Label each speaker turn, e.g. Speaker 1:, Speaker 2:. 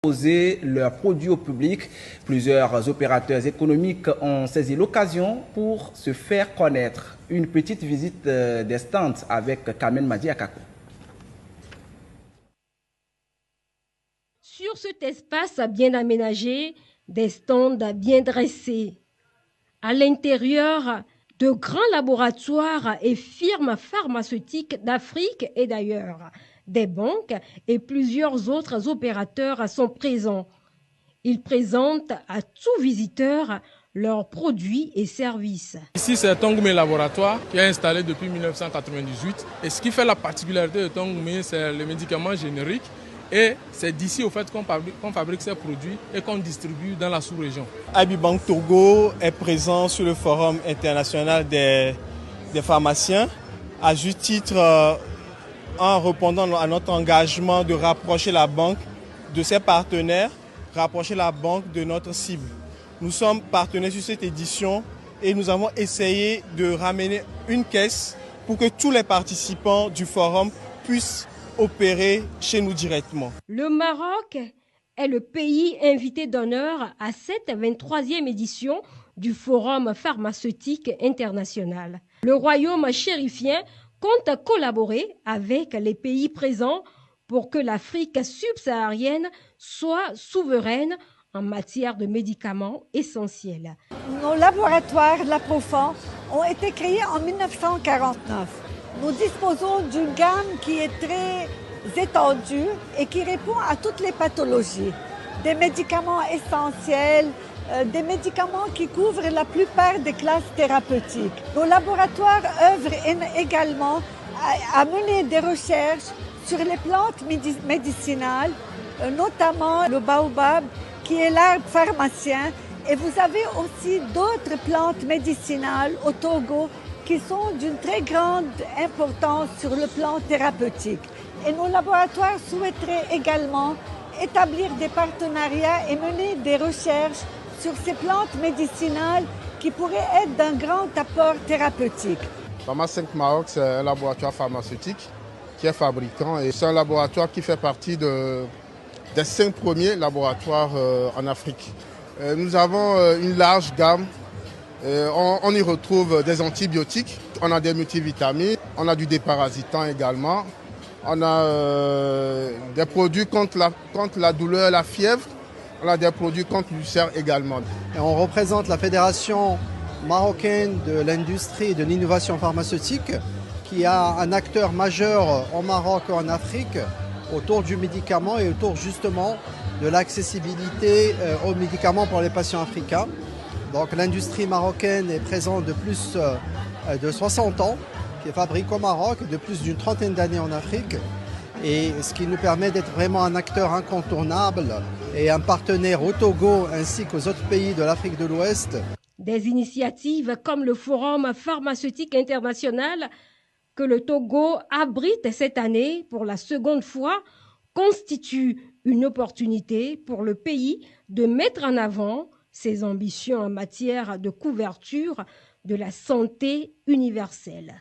Speaker 1: Proposer leurs produits au public. Plusieurs opérateurs économiques ont saisi l'occasion pour se faire connaître. Une petite visite des stands avec Kamen Madiakako.
Speaker 2: Sur cet espace bien aménagé, des stands bien dressés. À l'intérieur, de grands laboratoires et firmes pharmaceutiques d'Afrique et d'ailleurs. Des banques et plusieurs autres opérateurs sont présents. Ils présentent à tout visiteur leurs produits et services.
Speaker 3: Ici, c'est Tongoumé Laboratoire qui est installé depuis 1998. Et ce qui fait la particularité de Tongoumé, c'est les médicaments génériques. Et c'est d'ici au fait qu'on fabrique ces produits et qu'on distribue dans la sous-région.
Speaker 4: Abibank Togo est présent sur le Forum international des pharmaciens. À juste titre, en répondant à notre engagement de rapprocher la banque de ses partenaires, rapprocher la banque de notre cible. Nous sommes partenaires sur cette édition et nous avons essayé de ramener une caisse pour que tous les participants du forum puissent opérer chez nous directement.
Speaker 2: Le Maroc est le pays invité d'honneur à cette 23e édition du Forum pharmaceutique international. Le royaume chérifien compte collaborer avec les pays présents pour que l'Afrique subsaharienne soit souveraine en matière de médicaments essentiels.
Speaker 5: Nos laboratoires Laprofond ont été créés en 1949. Nous disposons d'une gamme qui est très étendue et qui répond à toutes les pathologies. Des médicaments essentiels, des médicaments qui couvrent la plupart des classes thérapeutiques. Nos laboratoires œuvrent également à mener des recherches sur les plantes médicinales, notamment le baobab, qui est l'arbre pharmacien. Et vous avez aussi d'autres plantes médicinales au Togo qui sont d'une très grande importance sur le plan thérapeutique. Et nos laboratoires souhaiteraient également établir des partenariats et mener des recherches sur ces plantes médicinales qui pourraient être d'un grand apport thérapeutique.
Speaker 6: Pharma 5 Maroc, c'est un laboratoire pharmaceutique qui est fabricant et c'est un laboratoire qui fait partie des 5 premiers laboratoires en Afrique. Nous avons une large gamme. On y retrouve des antibiotiques, on a des multivitamines, on a du déparasitant également. On a des produits contre la douleur, la fièvre. On a des produits contre l'ulcère également.
Speaker 7: Et on représente la Fédération marocaine de l'industrie et de l'innovation pharmaceutique qui a un acteur majeur au Maroc et en Afrique autour du médicament et autour justement de l'accessibilité aux médicaments pour les patients africains. Donc l'industrie marocaine est présente de plus de 60 ans, qui fabrique au Maroc, de plus d'une trentaine d'années en Afrique, et ce qui nous permet d'être vraiment un acteur incontournable et un partenaire au Togo ainsi qu'aux autres pays de l'Afrique de l'Ouest.
Speaker 2: Des initiatives comme le Forum pharmaceutique international que le Togo abrite cette année pour la seconde fois constituent une opportunité pour le pays de mettre en avant ses ambitions en matière de couverture de la santé universelle.